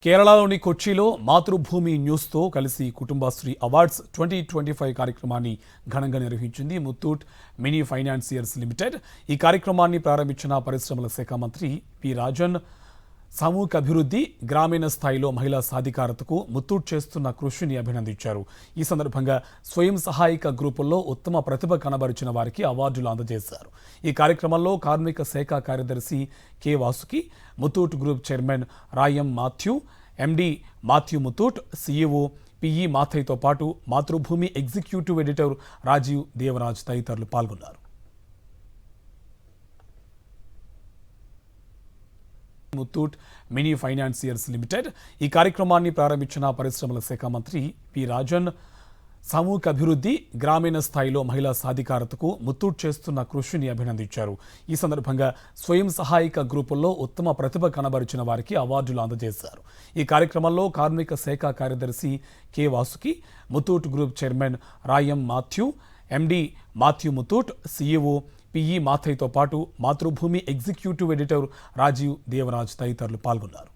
కేరళలోని కొచ్చిలో మాతృభూమి న్యూస్తో కలిసి కుటుంబశ్రీ అవార్డ్స్ 2025 కార్యక్రమాన్ని ఘనంగా నిర్వహించింది ముత్తూట్ మినీ ఫైనాన్సియర్స్ లిమిటెడ్. ఈ కార్యక్రమాన్ని ప్రారంభించిన పరిశ్రమల శాఖ మంత్రి పి రాజన్ సామూహిక అభివృద్ధి, గ్రామీణ స్థాయిలో మహిళా సాధికారతకు ముత్తూట్ చేస్తున్న కృషిని అభినందించారు. ఈ సందర్భంగా స్వయం సహాయక గ్రూపుల్లో ఉత్తమ ప్రతిభ కనబరిచిన వారికి అవార్డులు అందజేశారు. ఈ కార్యక్రమంలో కార్మిక శాఖ కార్యదర్శి K Vasuki, Muthoot group chairman Roy M Mathew, MD Mathew Muthoot, CEO PE మాథయ్యతో పాటు మాతృభూమి ఎగ్జిక్యూటివ్ ఎడిటర్ రాజీవ్ దేవరాజ్ తదితరులు పాల్గొన్నారు. Muthoot mini financiers limited. ఈ కార్యక్రమాన్ని ప్రారంభించిన పరిశ్రమల శాఖ మంత్రి పి రాజన్ సామూహిక అభివృద్ధి, గ్రామీణ స్థాయిలో మహిళా సాధికారతకు ముత్తూట్ చేస్తున్న కృషిని అభినందించారు. ఈ సందర్భంగా స్వయం సహాయక గ్రూపుల్లో ఉత్తమ ప్రతిభ కనబరిచిన వారికి అవార్డులు అందజేశారు. ఈ కార్యక్రమంలో కార్మిక శాఖ కార్యదర్శి K Vasuki, Muthoot group chairman Roy M Mathew, MD Mathew Muthoot, CEO PE మాథయ్యతో పాటు మాతృభూమి ఎగ్జిక్యూటివ్ ఎడిటర్ రాజీవ్ దేవరాజ్ తదితరులు పాల్గొన్నారు.